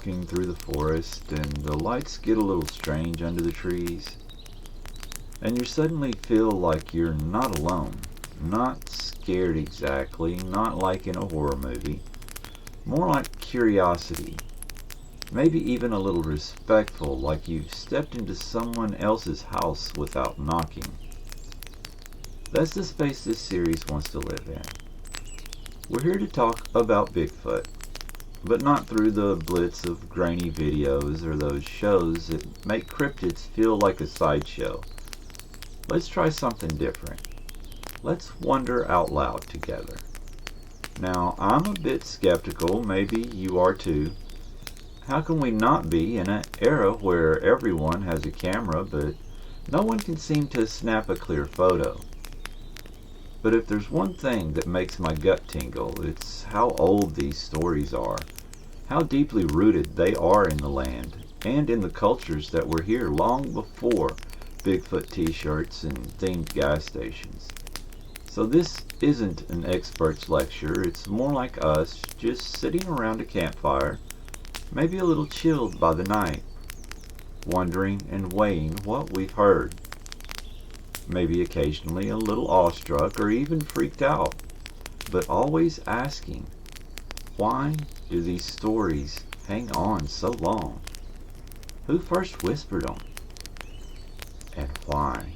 walking through the forest and the lights get a little strange under the trees, and you suddenly feel like you're not alone, not scared exactly, not like in a horror movie, more like curiosity, maybe even a little respectful, like you've stepped into someone else's house without knocking. That's the space this series wants to live in. We're here to talk about Bigfoot, but not through the blitz of grainy videos or those shows that make cryptids feel like a sideshow. Let's try something different. Let's wonder out loud together. Now, I'm a bit skeptical, maybe you are too. How can we not be in an era where everyone has a camera, but no one can seem to snap a clear photo? But if there's one thing that makes my gut tingle, it's how old these stories are, how deeply rooted they are in the land, and in the cultures that were here long before Bigfoot t-shirts and themed gas stations. So this isn't an expert's lecture, it's more like us just sitting around a campfire, maybe a little chilled by the night, wondering and weighing what we've heard. Maybe occasionally a little awestruck or even freaked out, but always asking, why do these stories hang on so long? Who first whispered them? And why?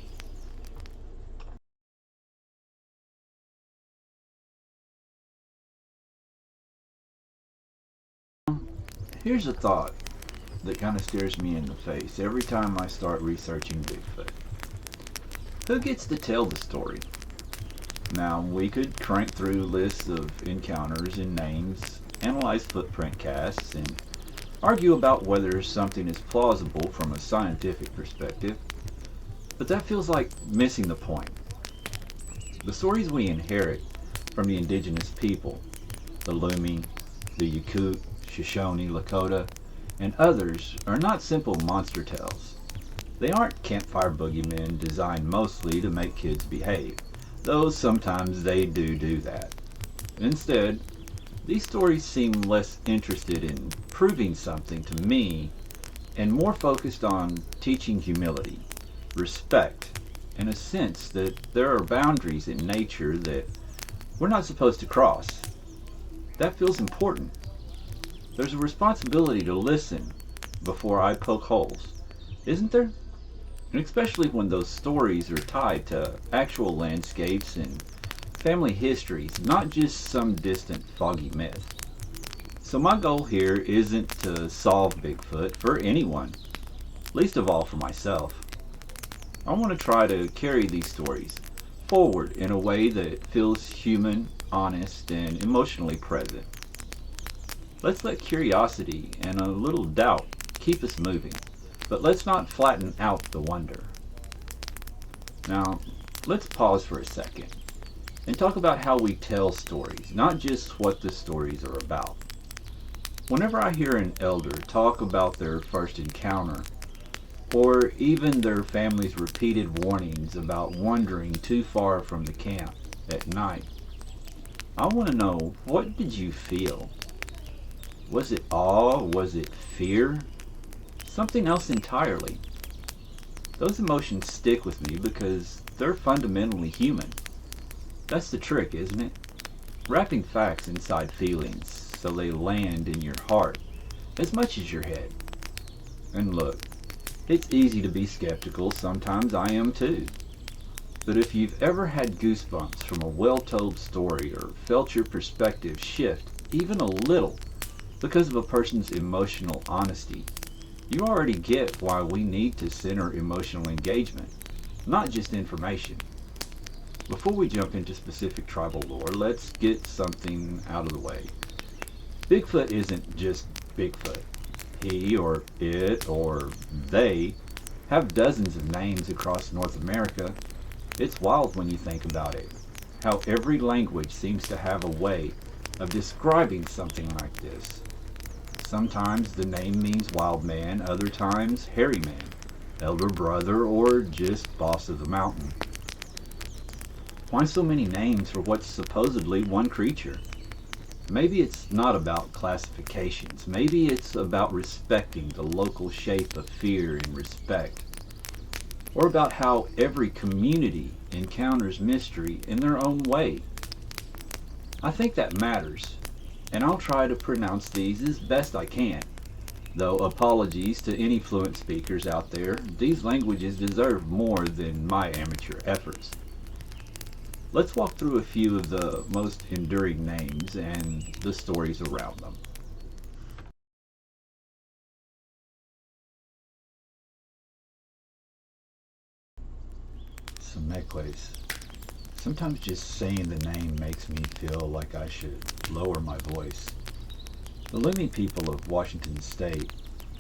Here's a thought that kind of stares me in the face every time I start researching Bigfoot. Who gets to tell the story? Now, we could crank through lists of encounters and names, analyze footprint casts, and argue about whether something is plausible from a scientific perspective, but that feels like missing the point. The stories we inherit from the indigenous people, the Lumi, the Yakut, Shoshone, Lakota, and others, are not simple monster tales. They aren't campfire boogeymen designed mostly to make kids behave, though sometimes they do that. Instead, these stories seem less interested in proving something to me and more focused on teaching humility, respect, and a sense that there are boundaries in nature that we're not supposed to cross. That feels important. There's a responsibility to listen before I poke holes, isn't there? And especially when those stories are tied to actual landscapes and family histories, not just some distant foggy myth. So my goal here isn't to solve Bigfoot for anyone, least of all for myself. I want to try to carry these stories forward in a way that feels human, honest, and emotionally present. Let's let curiosity and a little doubt keep us moving, but let's not flatten out the wonder. Now, let's pause for a second and talk about how we tell stories, not just what the stories are about. Whenever I hear an elder talk about their first encounter, or even their family's repeated warnings about wandering too far from the camp at night, I want to know, what did you feel? Was it awe? Was it fear? Something else entirely? Those emotions stick with me because they're fundamentally human. That's the trick, isn't it? Wrapping facts inside feelings so they land in your heart as much as your head. And look, it's easy to be skeptical, sometimes I am too. But if you've ever had goosebumps from a well-told story or felt your perspective shift even a little because of a person's emotional honesty, you already get why we need to center emotional engagement, not just information. Before we jump into specific tribal lore, let's get something out of the way. Bigfoot isn't just Bigfoot. He or it or they have dozens of names across North America. It's wild when you think about it, how every language seems to have a way of describing something like this. Sometimes the name means wild man, other times hairy man, elder brother, or just boss of the mountain. Why so many names for what's supposedly one creature? Maybe it's not about classifications. Maybe it's about respecting the local shape of fear and respect. Or about how every community encounters mystery in their own way. I think that matters, and I'll try to pronounce these as best I can. Though apologies to any fluent speakers out there, these languages deserve more than my amateur efforts. Let's walk through a few of the most enduring names and the stories around them. Ts'emekwes. Sometimes just saying the name makes me feel like I should lower my voice. The Lumi people of Washington State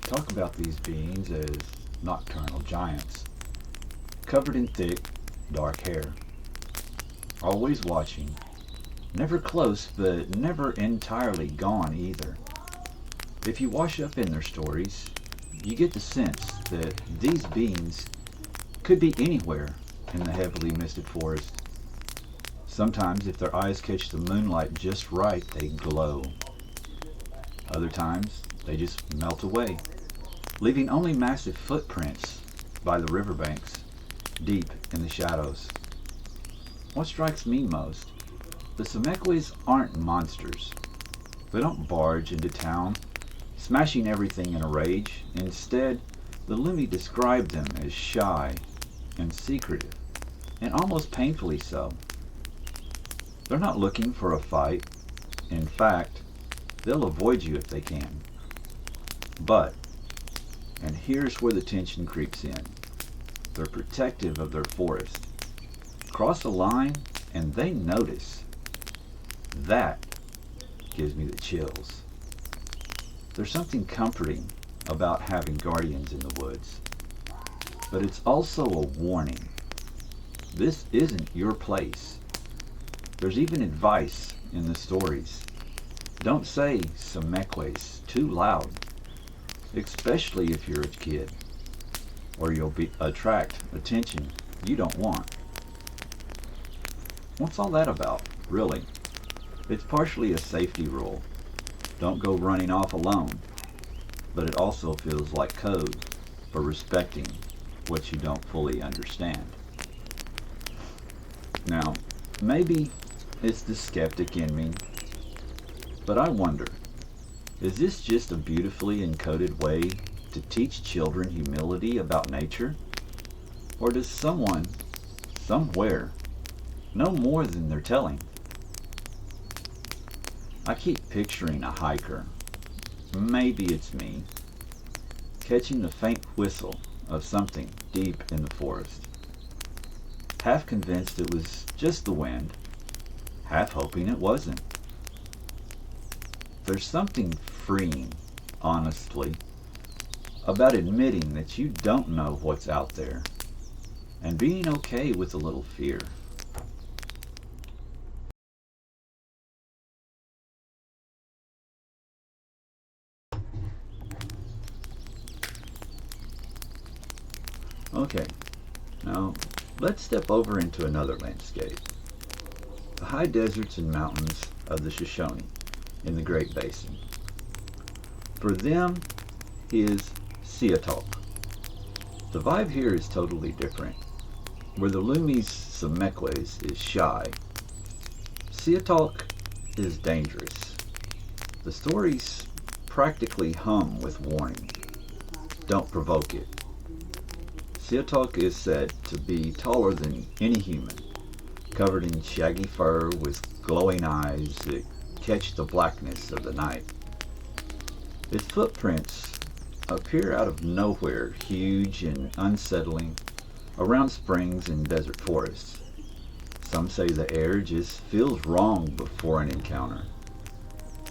talk about these beings as nocturnal giants, covered in thick, dark hair, always watching, never close but never entirely gone either. If you wash up in their stories, you get the sense that these beings could be anywhere in the heavily misted forest. Sometimes, if their eyes catch the moonlight just right, they glow. Other times, they just melt away, leaving only massive footprints by the riverbanks, deep in the shadows. What strikes me most, the Ts'emekwes aren't monsters. They don't barge into town, smashing everything in a rage. Instead, the Lumi describe them as shy and secretive, and almost painfully so. They're not looking for a fight. In fact, they'll avoid you if they can. But, and here's where the tension creeps in, they're protective of their forest. Cross a line and they notice. That gives me the chills. There's something comforting about having guardians in the woods. But it's also a warning. This isn't your place. There's even advice in the stories. Don't say Ts'emekwes too loud, especially if you're a kid, or you'll attract attention you don't want. What's all that about, really? It's partially a safety rule. Don't go running off alone, but it also feels like code for respecting what you don't fully understand. Now, maybe it's the skeptic in me, but I wonder, is this just a beautifully encoded way to teach children humility about nature? Or does someone, somewhere, know more than they're telling? I keep picturing a hiker, maybe it's me, catching the faint whistle of something deep in the forest, half convinced it was just the wind, half hoping it wasn't. There's something freeing, honestly, about admitting that you don't know what's out there and being okay with a little fear. Okay, now let's step over into another landscape. The high deserts and mountains of the Shoshone in the Great Basin. For them is Seeahtlk. The vibe here is totally different. Where the Lumi's Ts'emekwes is shy, Seeahtlk is dangerous. The stories practically hum with warning. Don't provoke it. Seeahtlk is said to be taller than any human, covered in shaggy fur with glowing eyes that catch the blackness of the night. Its footprints appear out of nowhere, huge and unsettling, around springs and desert forests. Some say the air just feels wrong before an encounter,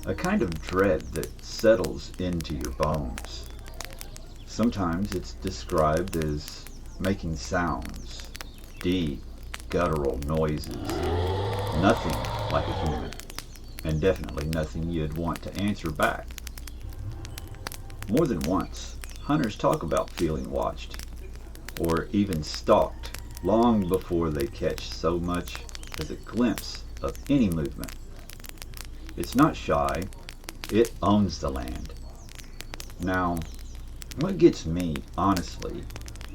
a kind of dread that settles into your bones. Sometimes it's described as making sounds, deep, guttural noises, nothing like a human, and definitely nothing you'd want to answer back. More than once, hunters talk about feeling watched, or even stalked, long before they catch so much as a glimpse of any movement. It's not shy, it owns the land. Now, what gets me, honestly,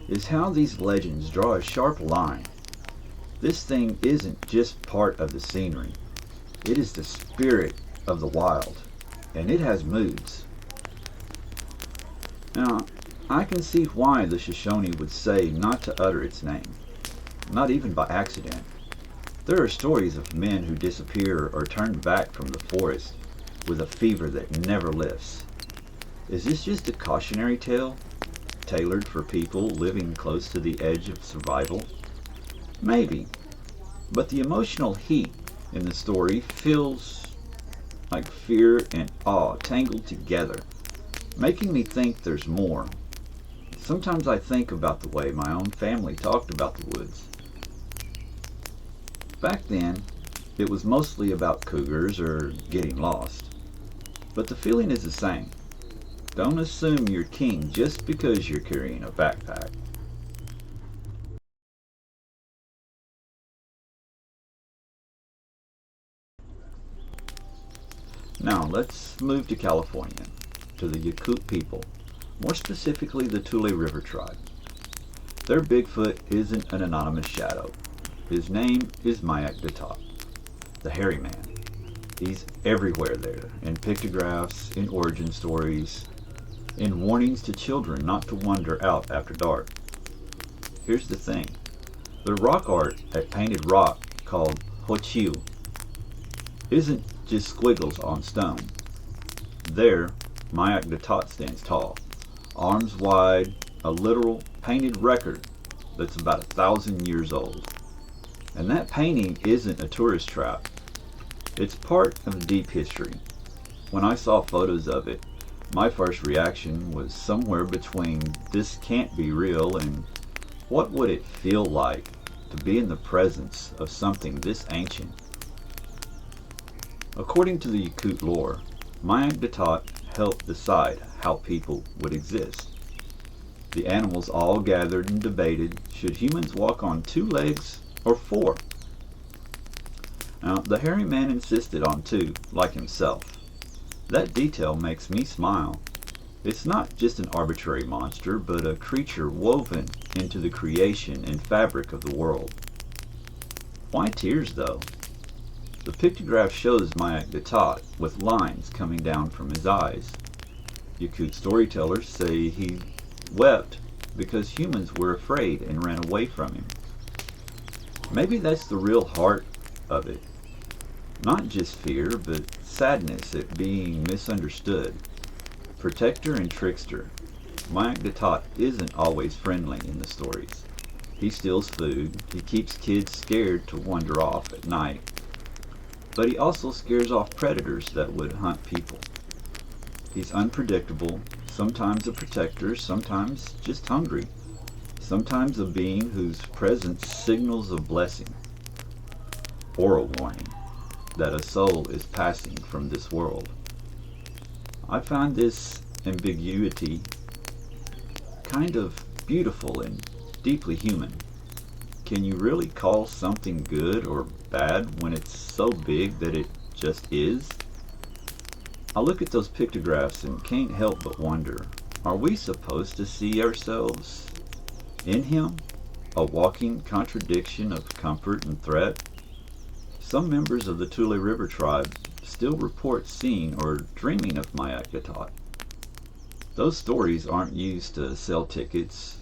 is how these legends draw a sharp line. This thing isn't just part of the scenery, it is the spirit of the wild, and it has moods. Now, I can see why the Shoshone would say not to utter its name, not even by accident. There are stories of men who disappear or turn back from the forest with a fever that never lifts. Is this just a cautionary tale, tailored for people living close to the edge of survival? Maybe, but the emotional heat in the story feels like fear and awe tangled together, making me think there's more. Sometimes I think about the way my own family talked about the woods. Back then, it was mostly about cougars or getting lost. But the feeling is the same. Don't assume you're king just because you're carrying a backpack. Now let's move to California, to the Yakut people, more specifically the Tule River tribe. Their Bigfoot isn't an anonymous shadow. His name is Mayak Datat, the hairy man. He's everywhere there, in pictographs, in origin stories, in warnings to children not to wander out after dark. Here's the thing. The rock art at Painted Rock called Hochiu isn't just squiggles on stone. There, Mayak Datat stands tall, arms wide, a literal painted record that's about 1,000 years old. And that painting isn't a tourist trap. It's part of a deep history. When I saw photos of it, my first reaction was somewhere between this can't be real and what would it feel like to be in the presence of something this ancient. According to the Yakut lore, Mayak Datat helped decide how people would exist. The animals all gathered and debated, should humans walk on 2 legs or 4? Now, the hairy man insisted on 2, like himself. That detail makes me smile. It's not just an arbitrary monster, but a creature woven into the creation and fabric of the world. Why tears, though? The pictograph shows Mayak Datat with lines coming down from his eyes. Yakut storytellers say he wept because humans were afraid and ran away from him. Maybe that's the real heart of it. Not just fear, but sadness at being misunderstood. Protector and trickster, Mayak Datat isn't always friendly in the stories. He steals food, he keeps kids scared to wander off at night, but he also scares off predators that would hunt people. He's unpredictable, sometimes a protector, sometimes just hungry, sometimes a being whose presence signals a blessing, or a warning that a soul is passing from this world. I find this ambiguity kind of beautiful and deeply human. Can you really call something good or bad when it's so big that it just is? I look at those pictographs and can't help but wonder, are we supposed to see ourselves in him? A walking contradiction of comfort and threat? Some members of the Tule River tribe still report seeing or dreaming of Mayak Datat. Those stories aren't used to sell tickets.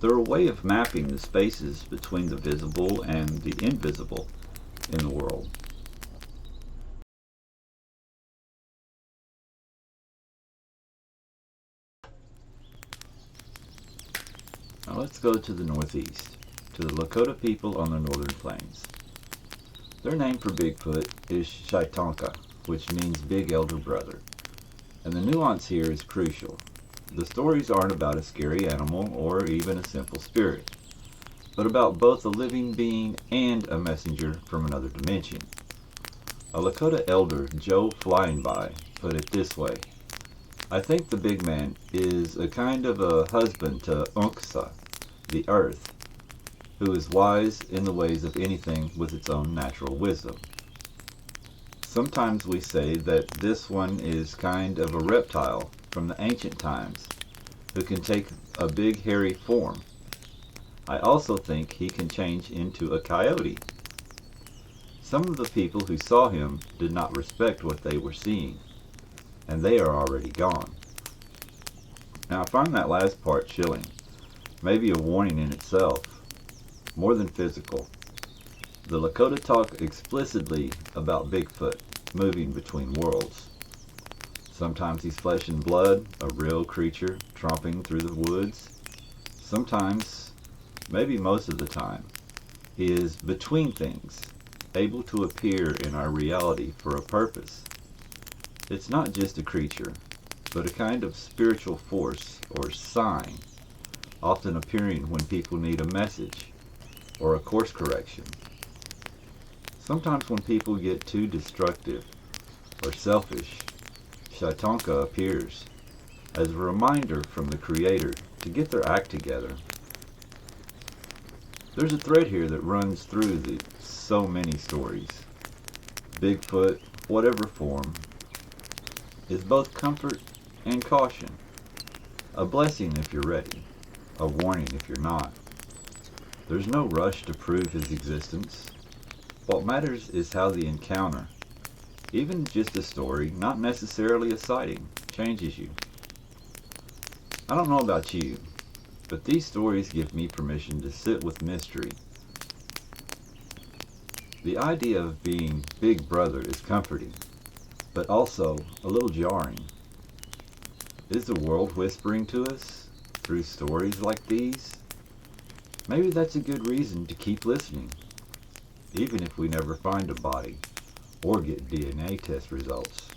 They're a way of mapping the spaces between the visible and the invisible in the world. Now let's go to the northeast, to the Lakota people on the northern plains. Their name for Bigfoot is Chiye-tanka, which means big elder brother. And the nuance here is crucial. The stories aren't about a scary animal or even a simple spirit, but about both a living being and a messenger from another dimension. A Lakota elder, Joe Flying By, put it this way: I think the big man is a kind of a husband to Unksa, the earth, who is wise in the ways of anything with its own natural wisdom. Sometimes we say that this one is kind of a reptile from the ancient times who can take a big hairy form. I also think he can change into a coyote. Some of the people who saw him did not respect what they were seeing, and they are already gone. Now I find that last part chilling, maybe a warning in itself, more than physical. The Lakota talk explicitly about Bigfoot moving between worlds. Sometimes he's flesh and blood, a real creature tromping through the woods. Sometimes, maybe most of the time, he is between things, able to appear in our reality for a purpose. It's not just a creature, but a kind of spiritual force or sign, often appearing when people need a message or a course correction. Sometimes when people get too destructive or selfish, Chiye-tanka appears as a reminder from the Creator to get their act together. There's a thread here that runs through so many stories. Bigfoot, whatever form, is both comfort and caution. A blessing if you're ready, a warning if you're not. There's no rush to prove his existence. What matters is how the encounter, even just a story, not necessarily a sighting, changes you. I don't know about you, but these stories give me permission to sit with mystery. The idea of being Big Brother is comforting, but also a little jarring. Is the world whispering to us through stories like these? Maybe that's a good reason to keep listening, even if we never find a body or get DNA test results.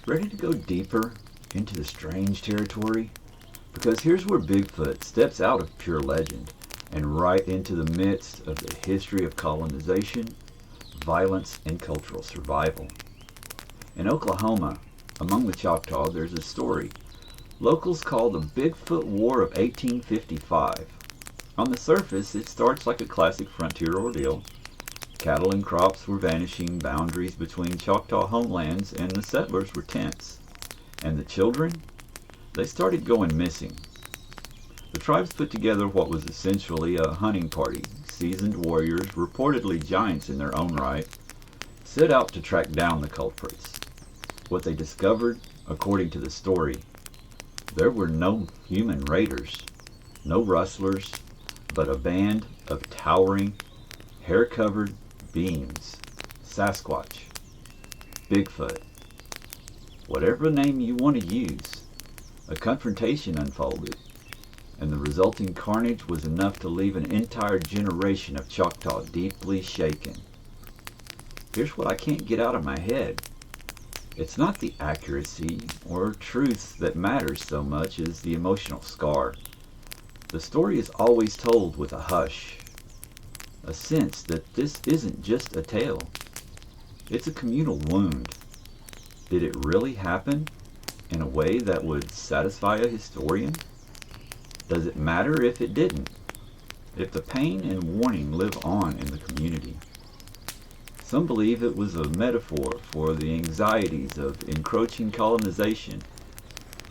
Ready to go deeper into the strange territory? Because here's where Bigfoot steps out of pure legend and right into the midst of the history of colonization, violence, and cultural survival. In Oklahoma, among the Choctaw, there's a story locals call the Bigfoot War of 1855. On the surface, it starts like a classic frontier ordeal. Cattle and crops were vanishing, boundaries between Choctaw homelands and the settlers were tense. And the children? They started going missing. The tribes put together what was essentially a hunting party. Seasoned warriors, reportedly giants in their own right, set out to track down the culprits. What they discovered, according to the story, there were no human raiders, no rustlers, but a band of towering, hair-covered beings. Sasquatch, Bigfoot, whatever name you want to use. A confrontation unfolded, and the resulting carnage was enough to leave an entire generation of Choctaw deeply shaken. Here's what I can't get out of my head. It's not the accuracy or truth that matters so much as the emotional scar. The story is always told with a hush, a sense that this isn't just a tale. It's a communal wound. Did it really happen in a way that would satisfy a historian? Does it matter if it didn't? If the pain and warning live on in the community? Some believe it was a metaphor for the anxieties of encroaching colonization.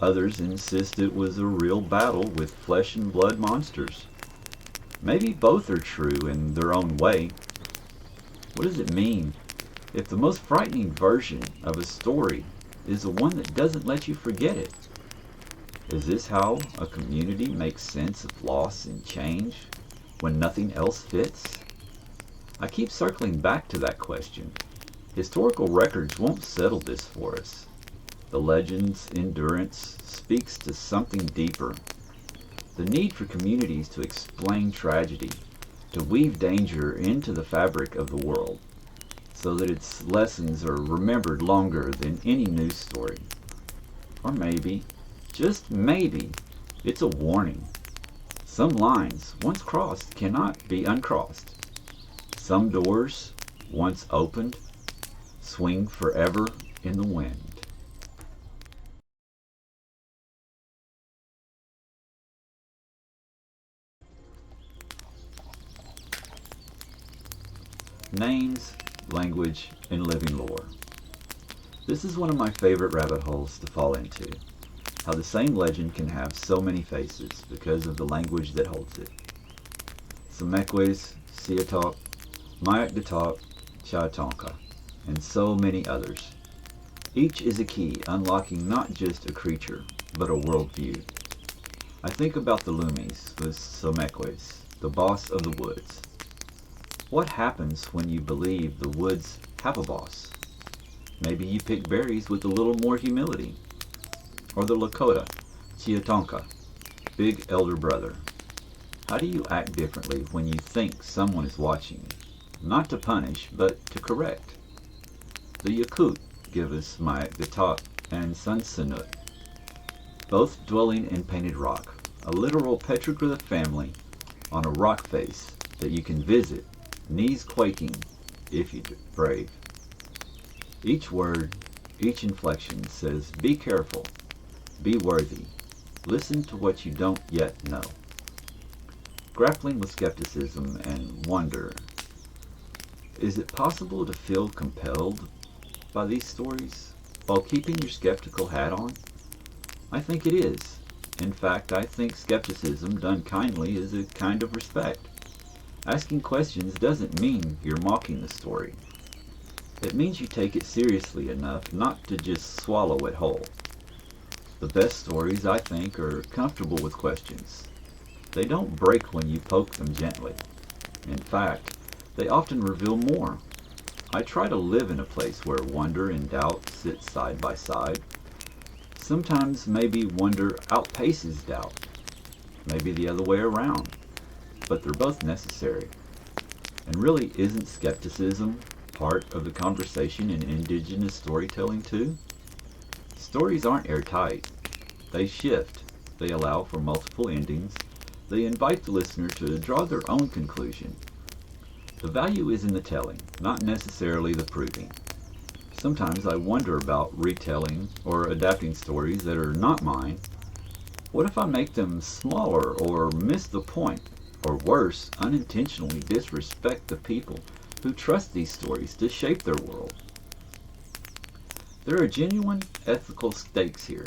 Others insist it was a real battle with flesh and blood monsters. Maybe both are true in their own way. What does it mean if the most frightening version of a story is the one that doesn't let you forget it? Is this how a community makes sense of loss and change when nothing else fits? I keep circling back to that question. Historical records won't settle this for us. The legend's endurance speaks to something deeper. The need for communities to explain tragedy, to weave danger into the fabric of the world, so that its lessons are remembered longer than any news story. Or maybe, just maybe, it's a warning. Some lines, once crossed, cannot be uncrossed. Some doors, once opened, swing forever in the wind. names, language, and living lore. This is one of my favorite rabbit holes to fall into, how the same legend can have so many faces because of the language that holds it. Ts'emekwes, Seeahtlk, Mayak Datat, Chiye-tanka, and so many others. Each is a key unlocking not just a creature, but a worldview. I think about the Loomies with Ts'emekwes, the boss of the woods. What happens when you believe the woods have a boss? Maybe you pick berries with a little more humility. Or the Lakota, Chiye-tanka, big elder brother. How do you act differently when you think someone is watching? Not to punish, but to correct. The Yakut give us Mayak Datat and Sunsanut, both dwelling in painted rock, a literal petroglyph family on a rock face that you can visit, knees quaking if you're brave. Each word, each inflection says, be careful, be worthy, listen to what you don't yet know. Grappling with skepticism and wonder, is it possible to feel compelled by these stories while keeping your skeptical hat on? I think it is. In fact, I think skepticism done kindly is a kind of respect. Asking questions doesn't mean you're mocking the story. It means you take it seriously enough not to just swallow it whole. The best stories, I think, are comfortable with questions. They don't break when you poke them gently. In fact, they often reveal more. I try to live in a place where wonder and doubt sit side by side. Sometimes maybe wonder outpaces doubt. Maybe the other way around. But they're both necessary. And really, isn't skepticism part of the conversation in Indigenous storytelling too? Stories aren't airtight. They shift. They allow for multiple endings. They invite the listener to draw their own conclusion. The value is in the telling, not necessarily the proving. Sometimes I wonder about retelling or adapting stories that are not mine. What if I make them smaller or miss the point? Or worse, unintentionally disrespect the people who trust these stories to shape their world? There are genuine ethical stakes here.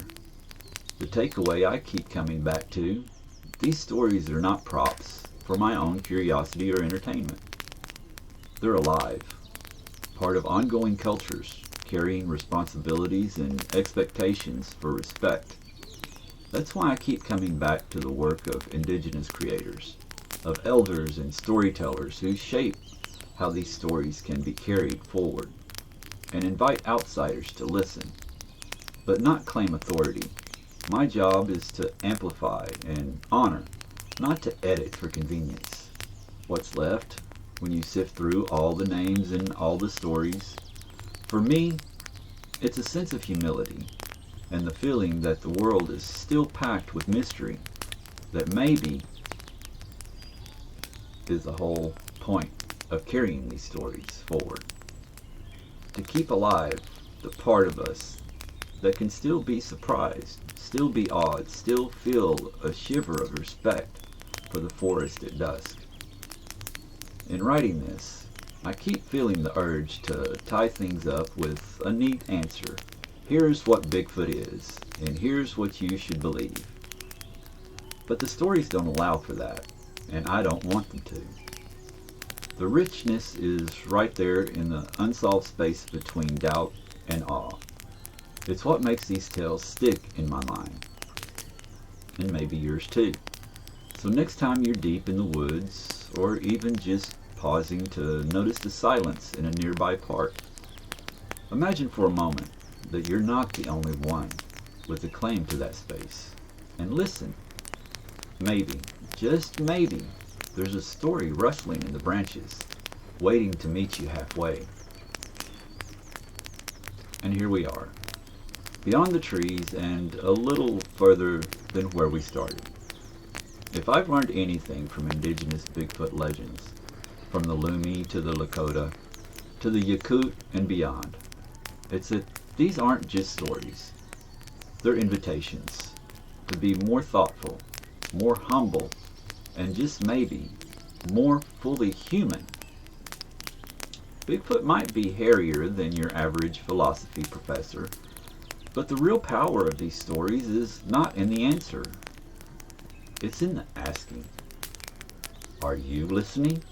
The takeaway I keep coming back to, these stories are not props for my own curiosity or entertainment. They're alive, part of ongoing cultures, carrying responsibilities and expectations for respect. That's why I keep coming back to the work of Indigenous creators, of elders and storytellers who shape how these stories can be carried forward, and invite outsiders to listen, but not claim authority. My job is to amplify and honor, not to edit for convenience. What's left when you sift through all the names and all the stories? For me, it's a sense of humility and the feeling that the world is still packed with mystery, that maybe is the whole point of carrying these stories forward. To keep alive the part of us that can still be surprised, still be awed, still feel a shiver of respect for the forest at dusk. In writing this, I keep feeling the urge to tie things up with a neat answer. Here's what Bigfoot is, and here's what you should believe. But the stories don't allow for that, and I don't want them to. The richness is right there in the unsolved space between doubt and awe. It's what makes these tales stick in my mind, and maybe yours too. So next time you're deep in the woods, or even just pausing to notice the silence in a nearby park, imagine for a moment that you're not the only one with a claim to that space, and listen. Maybe, just maybe, there's a story rustling in the branches, waiting to meet you halfway. And here we are, beyond the trees and a little further than where we started. If I've learned anything from Indigenous Bigfoot legends, from the Lumi to the Lakota, to the Yakut and beyond, it's that these aren't just stories. They're invitations to be more thoughtful, more humble, and just maybe more fully human. Bigfoot might be hairier than your average philosophy professor, but the real power of these stories is not in the answer. It's in the asking. Are you listening?